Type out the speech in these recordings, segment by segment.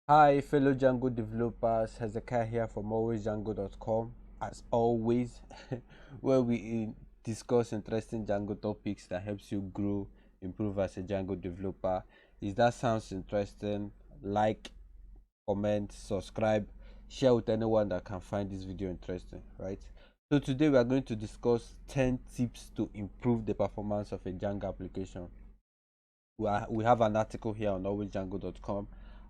Hi, fellow Django developers. Hezekiah here from alwaysdjango.com. As always, where we discuss interesting Django topics that helps you grow, improve as a Django developer. If that sounds interesting, like, comment, subscribe, share with anyone that can find this video interesting, right? So today we are going to discuss 10 tips to improve the performance of a Django application. We have an article here on alwaysdjango.com.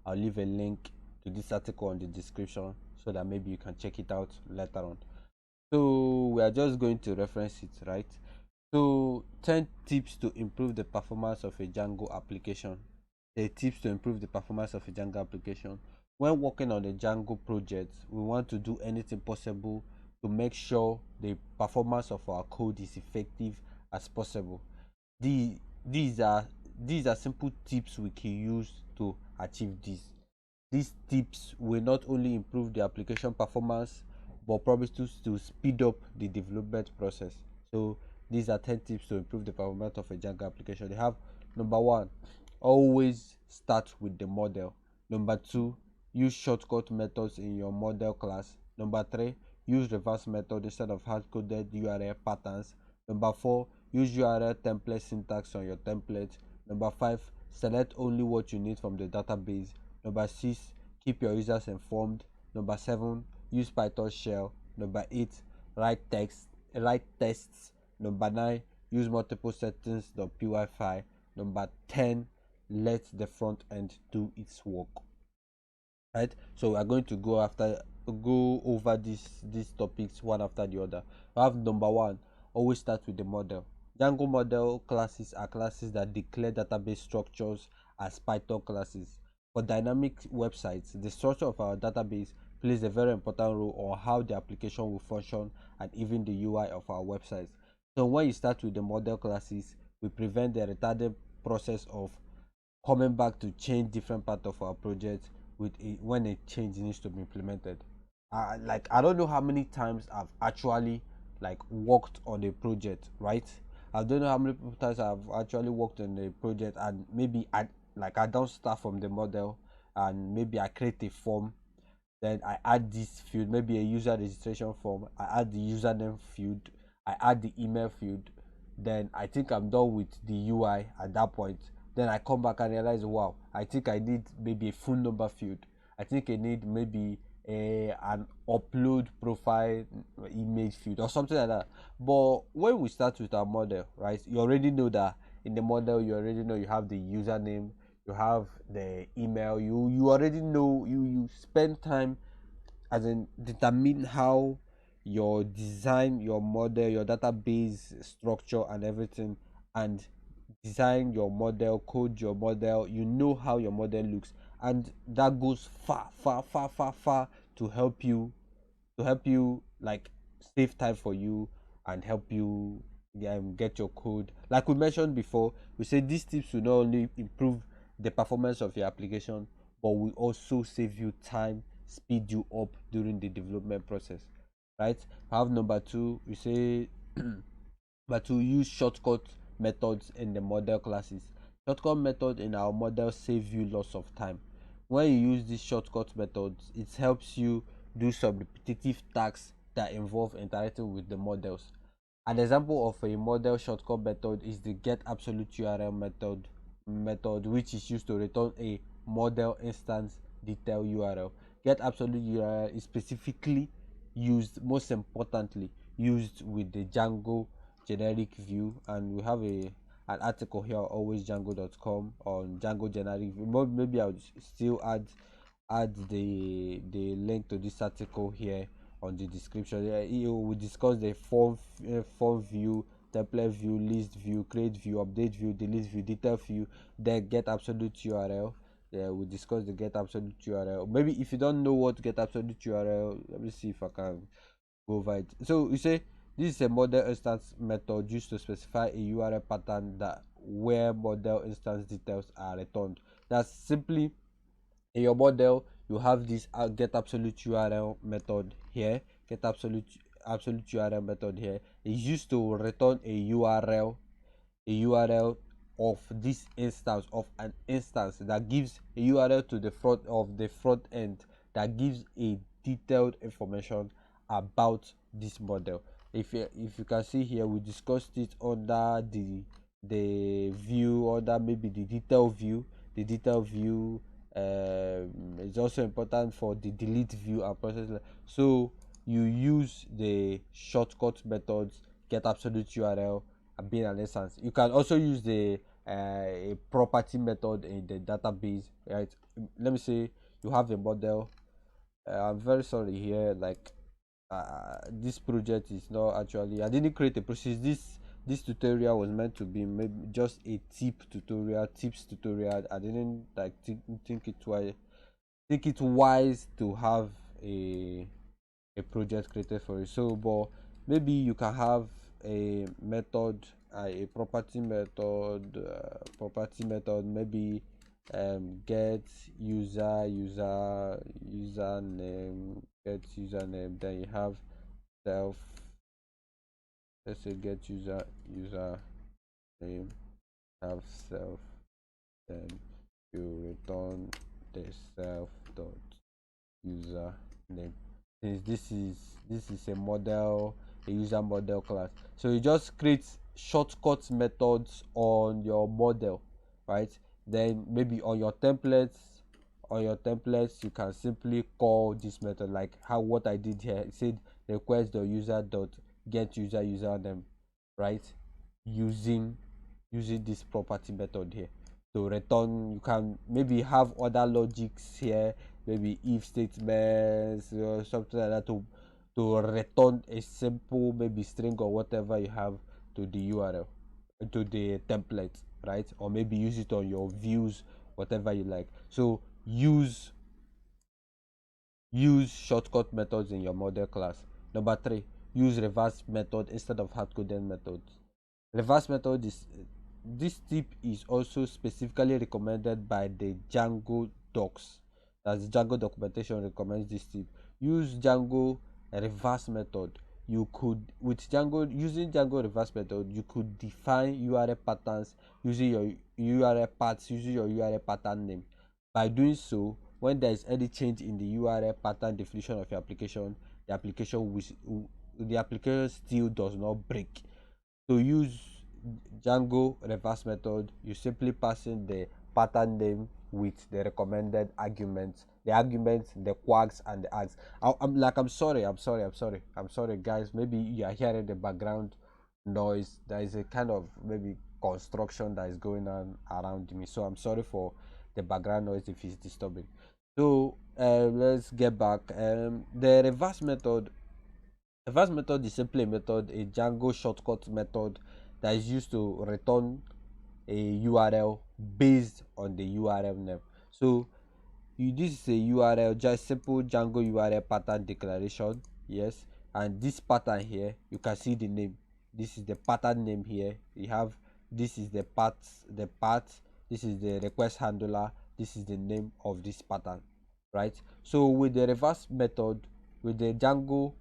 I'll leave a link to this article on the description so that maybe you can check it out later on. So we are just going to reference it, right? So 10 tips to improve the performance of a Django application. The tips to improve the performance of a Django application. When working on a Django project, we want to do anything possible to make sure the performance of our code is effective as possible. The, these are these are simple tips we can use to achieve this. These tips will not only improve the application performance but probably to speed up the development process. So these are 10 tips to improve the performance of a Django application. They have: number one, always start with the model. Number two, use shortcut methods in your model class. Number three, use reverse method instead of hard-coded URL patterns. Number four, use URL template syntax on your template. Number five, select only what you need from the database. Number six, keep your users informed. Number seven, use Python shell. Number eight, write tests. Number nine, use multiple settings.py file. Number 10, let the front end do its work. Right, so we are going to go over these topics one after the other. We have number one, always start with the model. Django model classes are classes that declare database structures as Python classes. For dynamic websites, the structure of our database plays a very important role on how the application will function and even the UI of our websites. So when you start with the model classes, we prevent the retarded process of coming back to change different part of our project when a change needs to be implemented. Like, I don't know how many times I've actually like worked on a project, right? I don't know how many times I've actually worked on a project, and maybe I don't start from the model, and maybe I create a form, then I add this field, maybe a user registration form. I add the username field, I add the email field, then I think I'm done with the UI at that point. Then I come back and realize, wow, I think I need maybe a phone number field. I think I need maybe an upload profile image field or something like that. But when we start with our model, right, you already know that in the model, you already know you have the username, you have the email, you already know, you spend time as in determine how your design your model, your database structure and everything, and design your model, code your model, you know how your model looks, and that goes far to help you like save time for you and help you get your code. Like we mentioned before, we said these tips will not only improve the performance of your application but will also save you time, speed you up during the development process, right? I have number two, we say but to use shortcut methods in the model classes. Shortcut method in our model save you lots of time. When you use these shortcut methods, it helps you do some repetitive tasks that involve interacting with the models. An example of a model shortcut method is the get absolute URL method, which is used to return a model instance detail URL. Get absolute URL is specifically used, most importantly, used with the Django generic view, and we have an article here on alwaysdjango.com on Django generic view. Maybe I'll still add the link to this article here on the description. We discuss the form view, template view, list view, create view, update view, delete view, detail view, then get absolute URL. Yeah, we discuss the get absolute URL. Maybe if you don't know what get absolute URL, let me see if I can go over it. So you say this is a model instance method used to specify a URL pattern that where model instance details are returned. That's simply in your model you have this get absolute URL method here. Get absolute URL method here is used to return a URL of this instance, of an instance that gives a URL to the front end that gives a detailed information about this model. If you can see here, we discussed it under the view, under maybe the detail view. The detail view is also important for the delete view and process. So you use the shortcut methods, get absolute URL, and bin an instance. You can also use the a property method in the database, right? Let me say you have a model. I'm very sorry here, like this project is not actually, I didn't create a process. This tutorial was meant to be maybe just a tips tutorial. I didn't like think it wise to have a project created for it. So but maybe you can have a method, a property method, maybe get username, get username, then you have self, let's say get name, have self, then you return the self dot user name. Since this is a model, a user model class, so you just create shortcut methods on your model, right? Then maybe on your templates you can simply call this method, like how what I did here. It said request the user dot get username, right? using using this property method here to return. You can maybe have other logics here, maybe if statements or something like that, to return a simple maybe string or whatever you have to the URL, to the template, right? Or maybe use it on your views, whatever you like. So use shortcut methods in your model class. Number 3, use reverse method instead of hard-coded methods. Reverse method is, this tip is also specifically recommended by the Django docs. That's the Django documentation recommends this tip. Use Django reverse method. You could, with Django, using Django reverse method, you could define URL patterns using your URL paths, using your URL pattern name. By doing so, when there is any change in the URL pattern definition of your application, the application still does not break. To use Django reverse method, you simply pass in the pattern name with the recommended arguments, the quags and the args. I'm sorry guys, maybe you are hearing the background noise. There is a kind of maybe construction that is going on around me, so I'm sorry for the background noise if it's disturbing. So let's get back. The reverse method is simply a method, a Django shortcut method that is used to return a URL based on the URL name. So this is a URL, just simple Django URL pattern declaration. Yes, and this pattern here, you can see the name. This is the pattern name here. You have, this is the path, this is the request handler, this is the name of this pattern, right? So with the reverse method, with the Django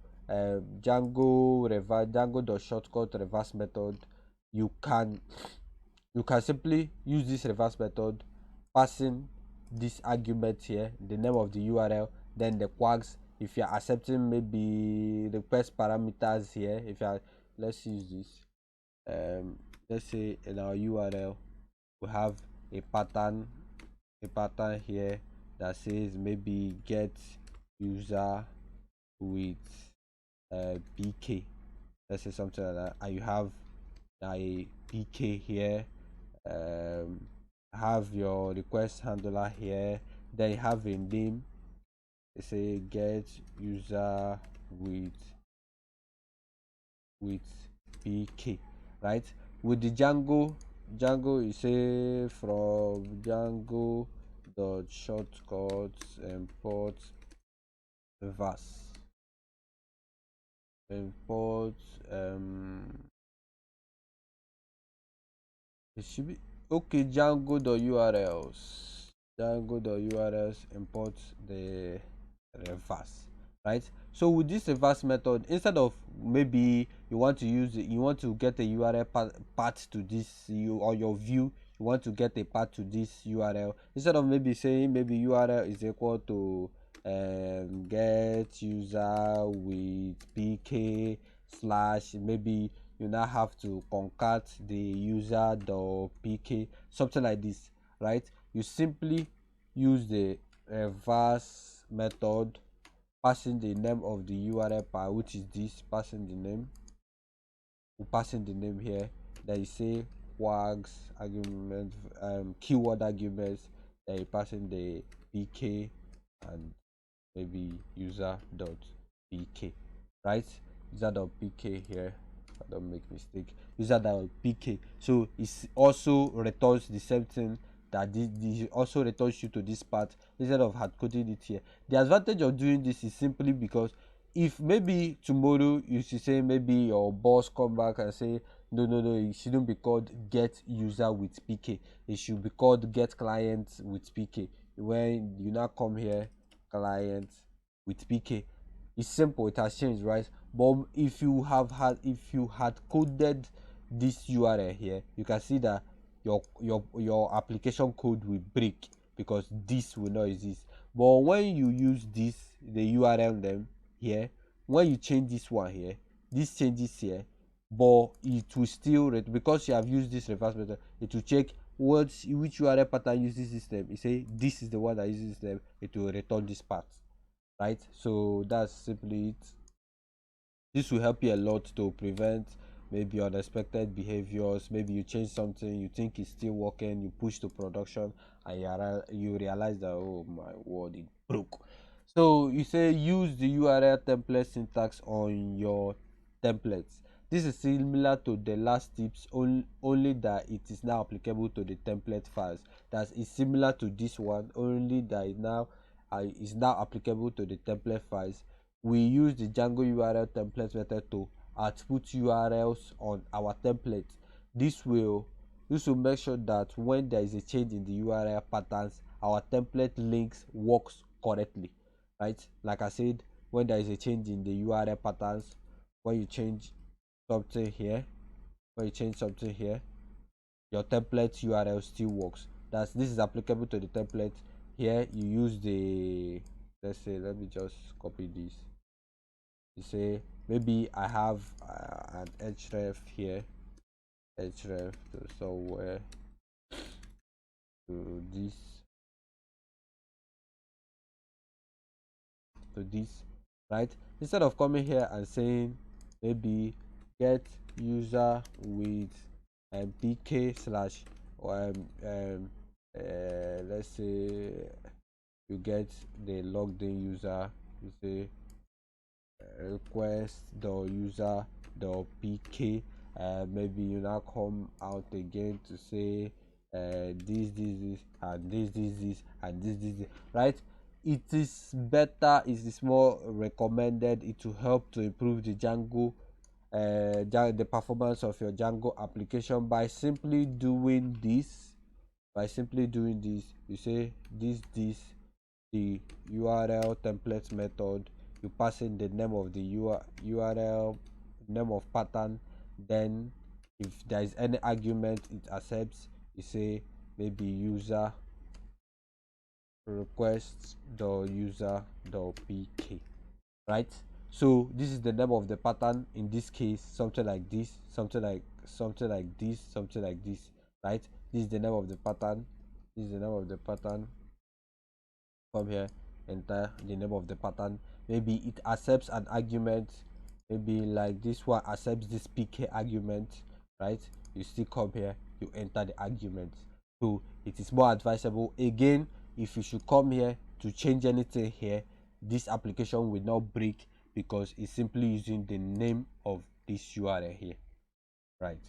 shortcut reverse method, you can simply use this reverse method, passing this argument here, the name of the URL, then the quags. If you're accepting maybe request parameters here, if you are, let's use this, let's say in our URL we have a pattern here that says maybe get user with pk, let's say something like that, and you have a pk here, have your request handler here, then you have a name, say get user with pk, right? With the Django you say from Django dot shortcuts import reverse, import it should be okay, Django dot urls import the reverse, right? So with this reverse method, instead of maybe you want to use it, you want to get a URL path to this on your view, you want to get a path to this URL, instead of maybe saying maybe URL is equal to get user with pk slash, maybe you now have to concat the user.pk, something like this, right? You simply use the reverse method, passing the name of the URL path, which is this, passing the name, here. Then you say quags argument, keyword arguments, then you pass in the pk and maybe user.pk, right? User.pk here, if I don't make mistake, user.pk. So it also returns the same thing, that this also returns you to this part instead of hard coding it here. The advantage of doing this is simply because if maybe tomorrow you should say, maybe your boss come back and say, no, it shouldn't be called get user with pk, it should be called get client with pk. When you now come here, client with pk, it's simple, it has changed, right? But if you had coded this URL here, you can see that your application code will break because this will not exist. But when you use this, the URL name here, when you change this one here, this changes here, but it will still because you have used this reverse method, it will check which URL pattern uses this name. You say this is the one that uses this name, it will return this part, right? So that's simply it. This will help you a lot to prevent maybe unexpected behaviors. Maybe you change something, you think it's still working, you push to production, and you realize that, oh my word, it broke. So you say use the URL template syntax on your templates. This is similar to the last tips, only that it is now applicable to the template files. That is similar to this one, only that it now is now applicable to the template files. We use the Django URL template method to output URLs on our template. This will make sure that when there is a change in the URL patterns, our template links works correctly, right? Like I said, when there is a change in the URL patterns, when you change something here, your template URL still works. This is applicable to the template. Here you use the, let's say, let me just copy this. You say maybe I have an href here, href to somewhere, to this, right? Instead of coming here and saying maybe get user with pk slash, let's say you get the logged in user, you say request the user the pk, maybe you now come out again to say this and this and this, right? It is better, it is more recommended, it will help to improve the Django the performance of your Django application by simply doing this. You say this the URL template method, you pass in the name of the URL, name of pattern, then if there is any argument it accepts, you say maybe user request the user the pk, right? So this is the name of the pattern, in this case something like this, something like this, right? This is the name of the pattern, come here, enter the name of the pattern. Maybe it accepts an argument, maybe like this one accepts this pk argument, right? You still come here, you enter the argument. So it is more advisable, again, if you should come here to change anything here, this application will not break because it's simply using the name of this URL here, right?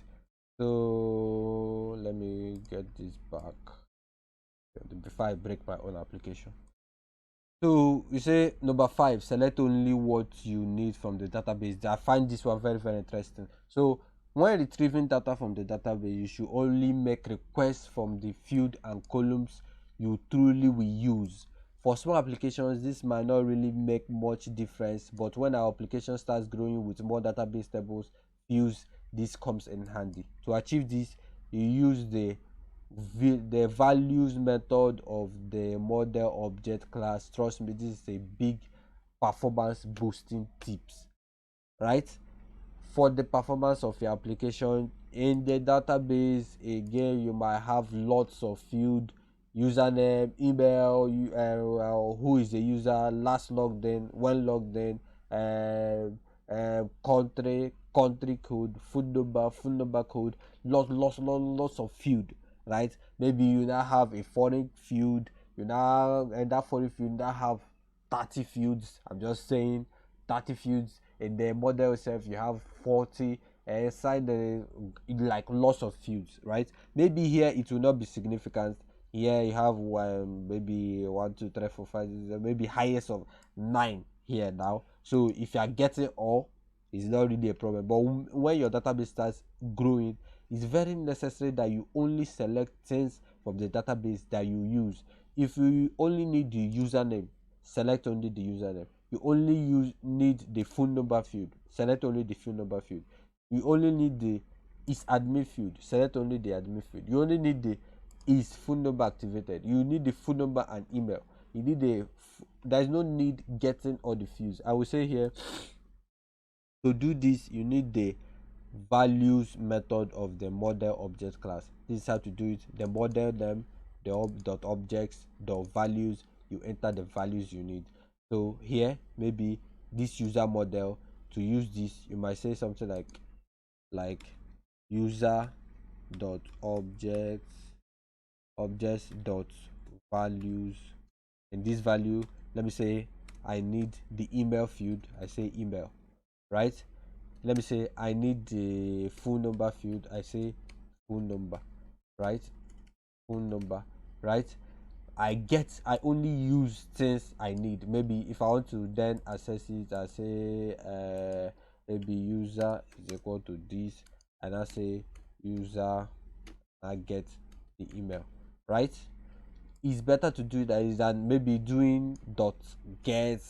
So let me get this back before I break my own application. So you say number 5, select only what you need from the database. I find this one very, very interesting. So when retrieving data from the database, you should only make requests from the field and columns you truly will use. For small applications, this might not really make much difference, but when our application starts growing with more database tables, fields, this comes in handy. To achieve this, you use the the values method of the model object class. Trust me, this is a big performance boosting tips, right? For the performance of your application in the database, again, you might have lots of field: username, email, who is the user, last logged in, when logged in, country code, phone number code, lots of field, right? Maybe you now have a foreign field, you now, and that foreign field now have 30 fields. I'm just saying 30 fields. In the model itself you have 40, and inside the, like, lots of fields, right? Maybe here it will not be significant. Here you have maybe 1 2 3 4 5, maybe highest of 9 here now. So if you are getting all, it's not really a problem. But when your database starts growing, it's very necessary that you only select things from the database that you use. If you only need the username, select only the username. You only need the phone number field, select only the phone number field. You only need the is admin field, select only the admin field. You only need the is phone number activated. You need the phone number and email. You need there's no need getting all the fields. I will say here, to do this you need the values method of the model object class. This is how to do it. The model name, the dot objects, dot values. You enter the values you need. So here, maybe this user model, to use this you might say something like user dot objects dot values. In this value, let me say I need the email field, I say email, right? Let me say I need the phone number field, I say phone number, right? Phone number, right? I only use things I need. Maybe if I want to then access it, I say maybe user is equal to this, and I say user, I get the email, right? It's better to do that than maybe doing dot get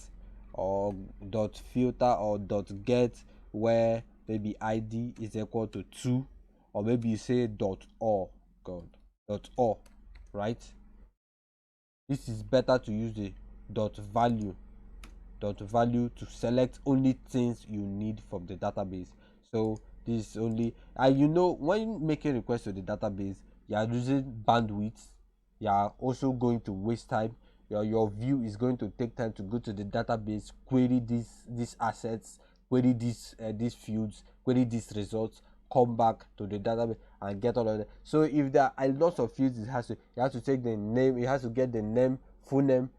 or dot filter or dot get, where maybe id is equal to 2, or maybe you say dot or right? This is better to use the dot value to select only things you need from the database. So this is only, and when making requests to the database, you are using bandwidth, you are also going to waste time. Your view is going to take time to go to the database, query these assets, query these fields, query these results, come back to the database and get all of that. So if there are lots of fields, you have to take the name, you have to get the name, phone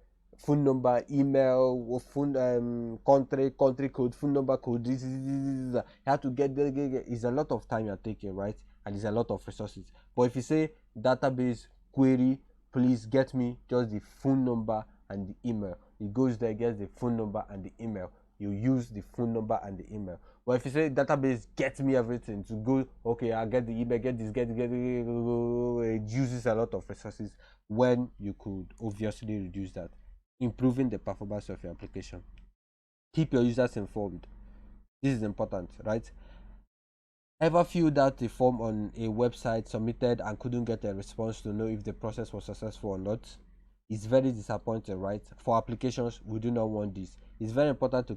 number, email, phone, country code, phone number code. This. You have to get. It's a lot of time you're taking, right? And it's a lot of resources. But if you say database query, please get me just the phone number and the email, it goes there, gets the phone number and the email. You use the phone number and the email. But if you say database get me everything, to go, okay, I'll get the email, get this, get it uses a lot of resources, when you could obviously reduce that. Improving the performance of your application. Keep your users informed. This is important, right? Ever filled out a form on a website, submitted, and couldn't get a response to know if the process was successful or not? It's very disappointing, right? For applications, we do not want this. It's very important to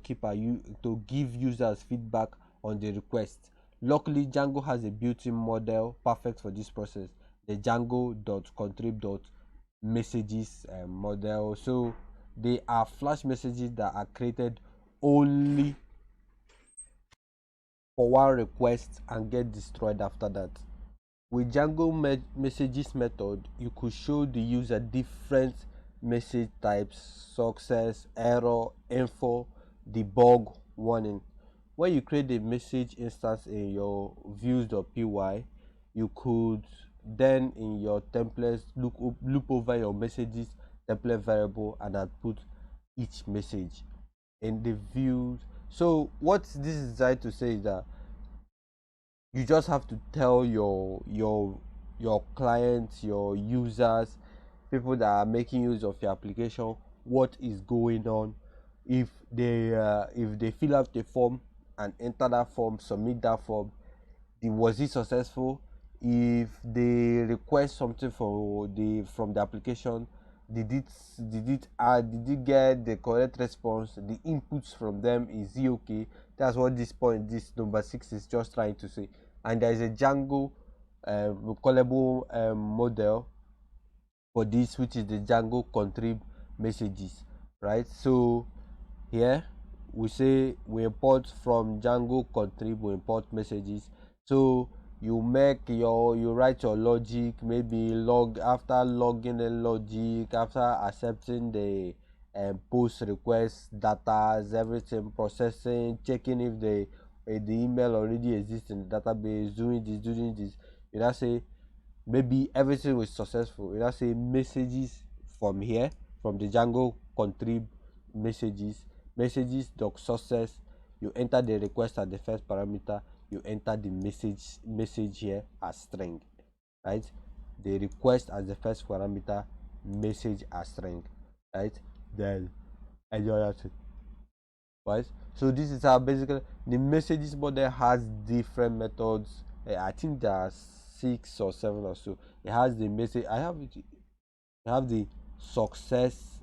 give users feedback on the request. Luckily, Django has a built-in model perfect for this process, the Django.contrib.messages model. So they are flash messages that are created only for one request and get destroyed after that. With Django messages method, you could show the user different message types: success, error, info, debug, warning. When you create a message instance in your views.py, you could then in your templates loop over your messages template variable and output each message in the views. So what this is designed to say is that you just have to tell your clients, your users, people that are making use of your application, what is going on. If they fill out the form and enter that form, submit that form, was it successful? if they request something from the application, did it get the correct response, the inputs from them, is it okay? That's what this number 6 is just trying to say. And there is a Django callable model for this, which is the Django contrib messages, right? So here we say we import from Django contrib, we import messages. So you write your logic, maybe after logging in logic, after accepting the post request data, everything, processing, checking if the email already exists in the database, doing this, you now say maybe everything was successful. You now say messages from here, from the Django contrib messages doc success. You enter the request as the first parameter, you enter the message here as string, right? The request as the first parameter, message as string, right? Then enjoy that, right? So this is how basically the messages model has different methods. I think there are 6 or 7 or so. It has the message. I have the success,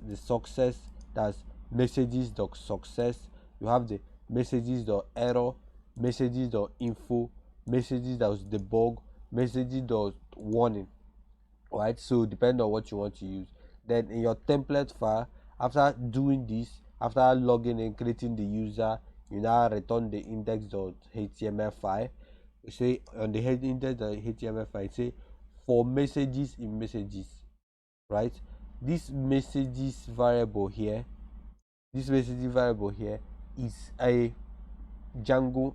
that's messages dot success. You have the messages dot error, messages dot info, messages dot debug, messages dot warning, right? So depending on what you want to use. Then in your template file, after doing this, after logging in, creating the user, you now return the index.html file. You say on the head index.html file, say for messages in messages, right? This messages variable here is a Django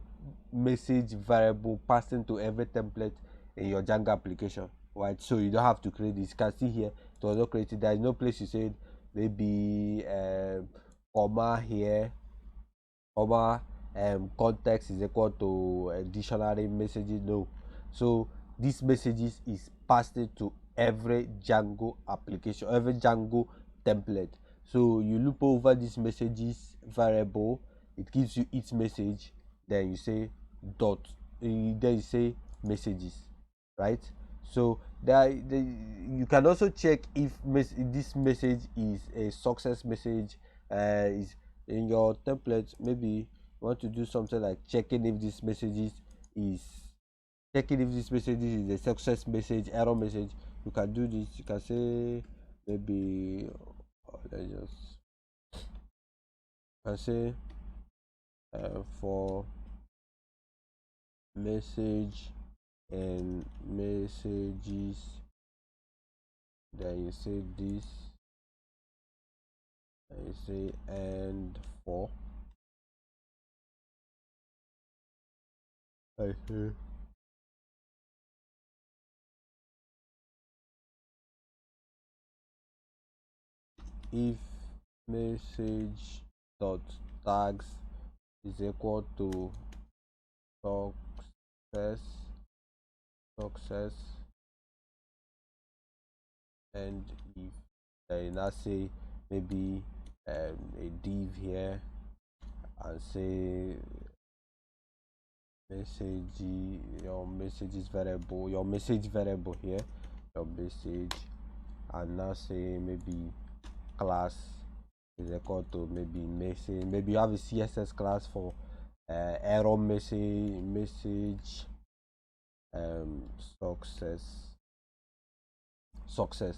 message variable passing to every template in your Django application, right? So you don't have to create this. You can see here it was not created. There is no place you said maybe comma here, comma context is equal to dictionary messages. No. So these messages is passed to every Django application, every Django template. So you loop over this messages variable, it gives you its message, then you say dot, then you say messages, right? So you can also check if this message is a success message. Is in your template, maybe you want to do something like checking if this messages is a success message, error message. You can do this. You can say maybe let's just can say for message and messages, then you say this, and you say and for okay. If message dot tags is equal to success success, and if then I say maybe a div here and say message, your messages variable, your message variable here, your message, and now say maybe class is equal to maybe message. Maybe you have a CSS class for error message success,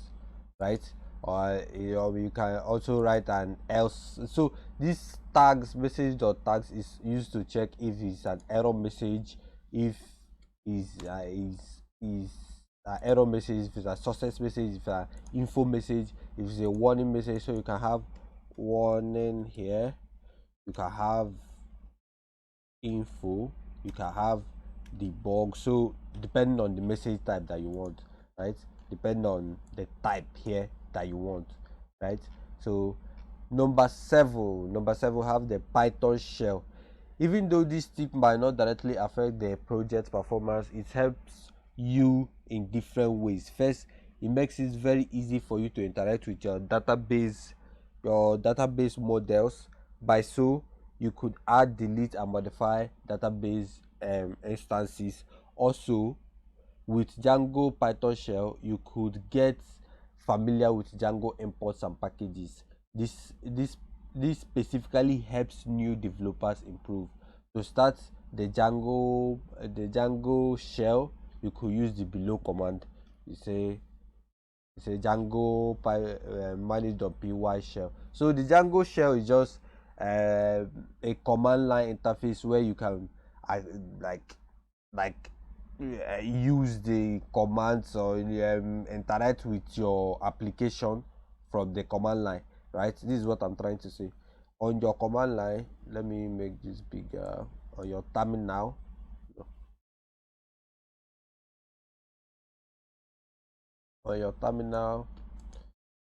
right? Or you can also write an else. So this tags message dot tags is used to check if it's an error message, if is error message, if it's a success message, if it's an info message, if it's a warning message. So you can have warning here, you can have info, you can have debug. So depending on the message type that you want, right? Depending on the type here that you want, right? So number seven have the Python shell. Even though this tip might not directly affect the project performance, it helps you in different ways. First, it makes it very easy for you to interact with your database models. By so you could add, delete, and modify database instances. Also, with Django Python shell, you could get familiar with Django imports and packages. This specifically helps new developers improve. To start the Django shell, you could use the below command. You say Django manage.py shell. So the Django shell is just a command line interface where you can uh, like like use the commands or interact with your application from the command line, right? This is what I'm trying to say. On your command line, let me make this bigger. On your terminal, on your terminal,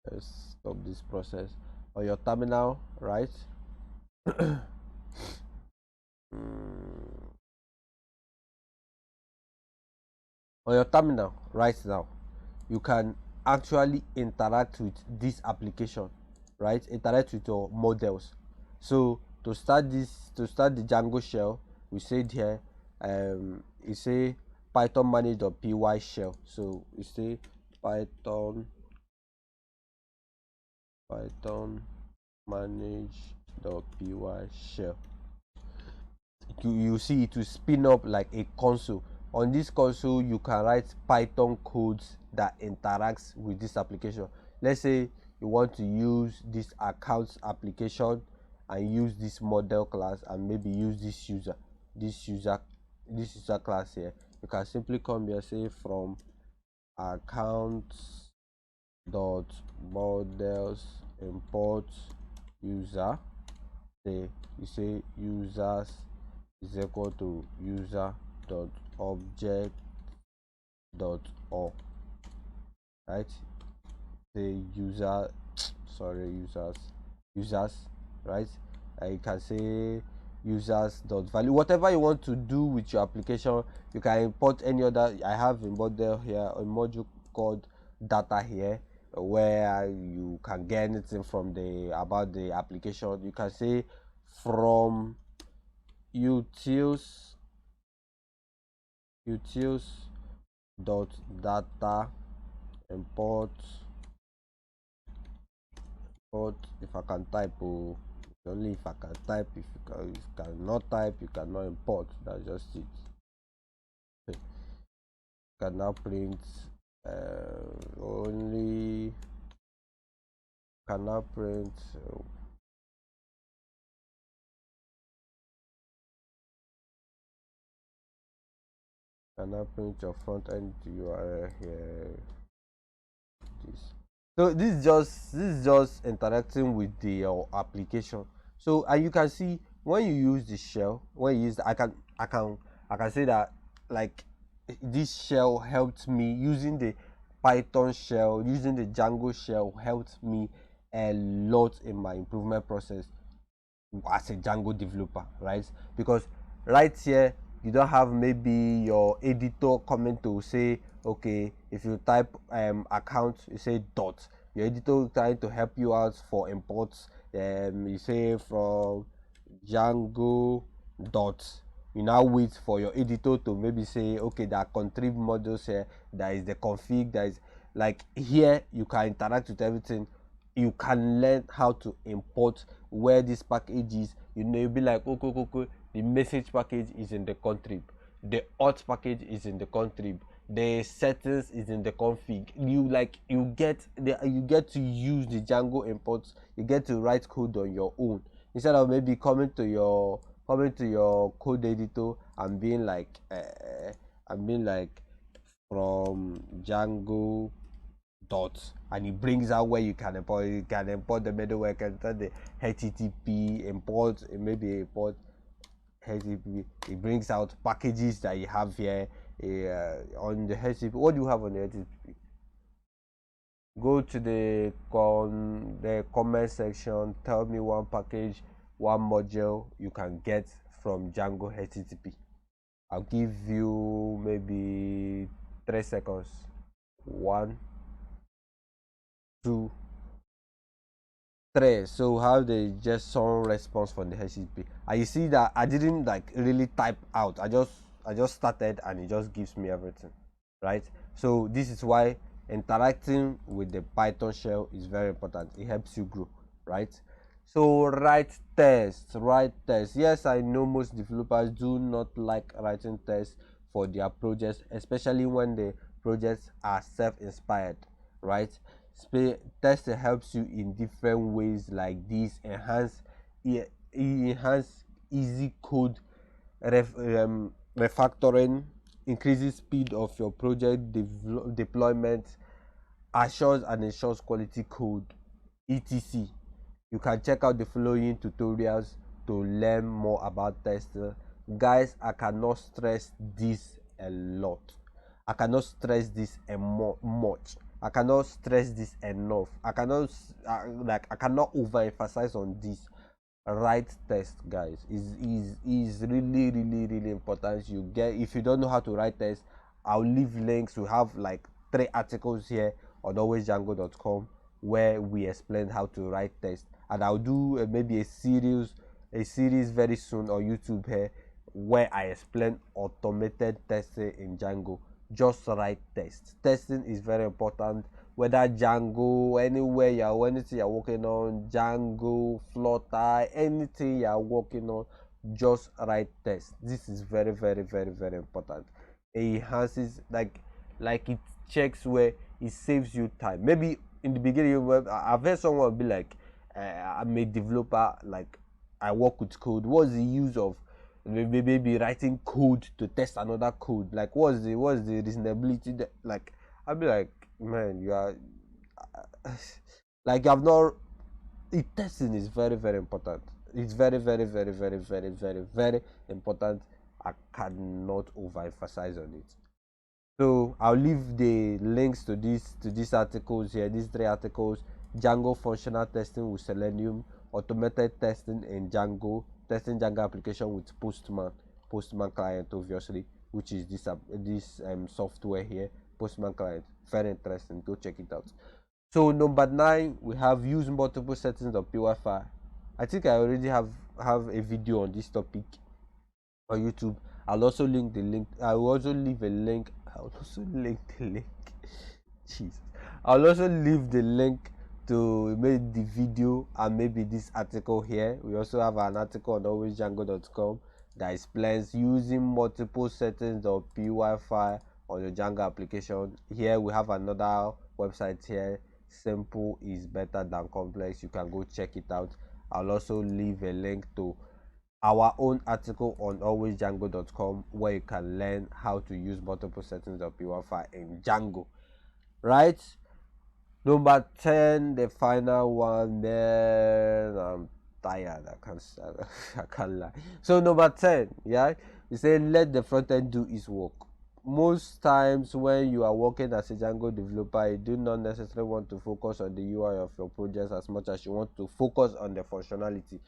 let's stop this process. On your terminal, right? Mm, on your terminal right now, you can actually interact with this application, right? Interact with your models. So to start the Django shell, we said here, you say python manage.py shell. So you say python manage.py shell. You see it will spin up like a console. On this console, you can write Python codes that interacts with this application. Let's say you want to use this accounts application and use this model class and maybe use this user this user class here. You can simply come here, say from accounts dot models import user. You say users is equal to user dot object dot all, right? Say users, right? You can say users dot value. Whatever you want to do with your application, you can import any other. I have a model here, a module called data here, where you can get anything from about the application. You can say from utils dot data import. If I can type, only if I can type. If you cannot type, you cannot import. That's just it. Okay. You can now print only cannot print cannot print your front end URL here. So this is just interacting with your application. So, and you can see when you use the shell, when you use I can say that, like, this shell helped me using the Python shell, using the Django shell helped me a lot in my improvement process as a Django developer, right? Because right here you don't have maybe your editor coming to say, okay, if you type account, you say dot. Your editor trying to help you out for imports. You say from Django dot. You now wait for your editor to maybe say, okay, there are contrib modules here. There is the config. There is, like, here you can interact with everything. You can learn how to import where this package is. You'll be like, okay, the message package is in the contrib, the auth package is in the contrib, the settings is in the config. You get to use the Django imports. You get to write code on your own instead of maybe coming to your code editor and being like from Django dot, and it brings out where you can import the middleware. You can enter the HTTP import, maybe import HTTP. It brings out packages that you have here on the HTTP. What do you have on the HTTP? Go to the comment section. Tell me one package, one module you can get from Django HTTP. I'll give you maybe 3 seconds. 1, 2, 3. So how they just some response from the HTTP, and you see that I didn't like really type out. I just started and it just gives me everything. right? So this is why interacting with the Python shell is very important. It helps you grow, right? So write tests. Yes, I know most developers do not like writing tests for their projects, especially when the projects are self-inspired, right? Testing helps you in different ways like this: enhance easy code refactoring, increases speed of your project deployment, assures and ensures quality code, etc. You can check out the following tutorials to learn more about testing. Guys, I cannot stress this a lot. I cannot stress this much. I cannot stress this enough. I cannot overemphasize on this. Write test, guys, is really important. You get, if you don't know how to write test, I'll leave links. We have like 3 articles here on alwaysdjango.com where we explain how to write test, and I'll do maybe a series very soon on YouTube here where I explain automated testing in Django. Just write test. Testing is very important, whether Django, anywhere you're, anything you're working on, Django, Flutter, anything you're working on, just write test. This is very important. It enhances, like it checks where it saves you time. Maybe in the beginning, I've heard someone be like, I'm a developer, like I work with code. What's the use of maybe writing code to test another code? Like, what's the reasonability that, like, I'll be like, man, you are like, you have not. Testing is very important. It's very important. I cannot overemphasize on it. So I'll leave the links to these articles here, these 3 articles: Django functional testing with Selenium, automated testing in Django, testing Django application with Postman client, obviously, which is this software here, Postman client. Very interesting. Go check it out. So number 9, we have use multiple settings of PY. I think I already have a video on this topic on YouTube. I'll also link the link. I will also leave a link. I'll also link the link. Jeez. I'll also leave the link to maybe the video and maybe this article here. We also have an article on alwaysdjango.com that explains using multiple settings of py file on your Django application. Here we have another website here. Simple is better than complex. You can go check it out. I'll also leave a link to our own article on alwaysdjango.com where you can learn how to use multiple settings of py file in Django. Right? Number 10, the final one. Man, I'm tired. I can't lie. So number 10, yeah, you say let the front end do its work. Most times when you are working as a Django developer, you do not necessarily want to focus on the UI of your projects as much as you want to focus on the functionality.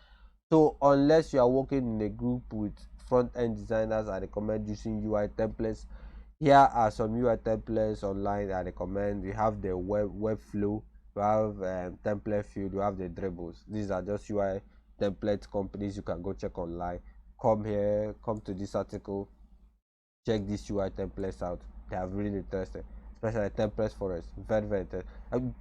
So unless you are working in a group with front-end designers, I recommend using UI templates. Here are some UI templates online I recommend. We have the web flow, we have template field, we have the dribbles. These are just UI template companies you can go check online. Come here, come to this article, check these UI templates out. They are really interesting, especially templates forest. Very interesting.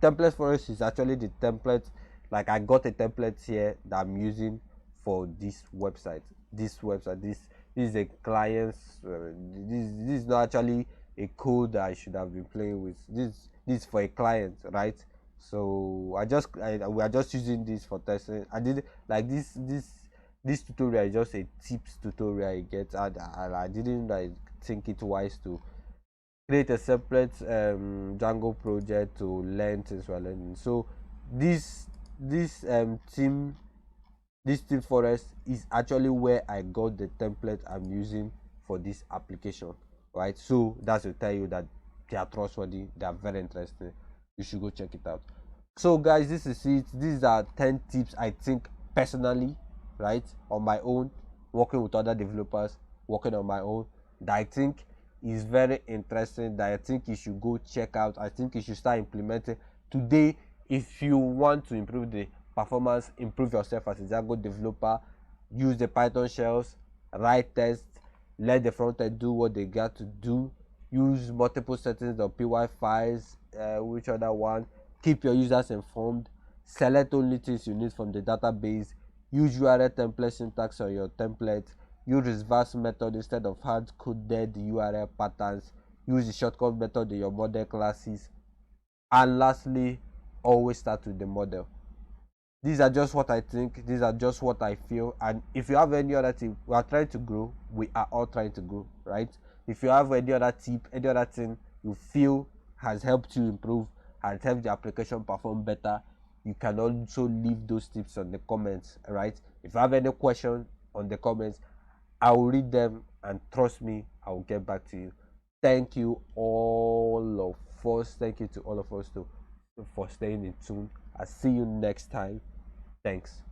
Templates forest is actually the template. Like, I got a template here that I'm using for this website. This is a client's. This is not actually a code that I should have been playing with. This is for a client, right? So we are just using this for testing. I did like this tutorial is just a tips tutorial. You get, I didn't like think it wise to create a separate Django project to learn things while learning. So this this team this team forest is actually where I got the template I'm using for this application, right? So that's to tell you that they are trustworthy, they are very interesting. You should go check it out. So guys, this is it. These are 10 tips I think personally, right, on my own, working with other developers, working on my own, that I think is very interesting, that I think you should go check out. I think you should start implementing today if you want to improve the performance, improve yourself as a Django developer. Use the Python shells, write tests, let the front end do what they got to do, use multiple settings.py files. Which other one? Keep your users informed. Select only things you need from the database. Use URL template syntax on your template. Use reverse method instead of hard-coded URL patterns. Use the shortcut method in your model classes. And lastly, always start with the model. These are just what I think, these are just what I feel. And if you have any other thing, we are trying to grow, we are all trying to grow, right? If you have any other tip, any other thing you feel has helped you improve, has helped the application perform better, you can also leave those tips on the comments, right? If you have any question on the comments, I will read them, and trust me, I will get back to you. Thank you all of us. Thank you to all of us too for staying in tune. I'll see you next time. Thanks.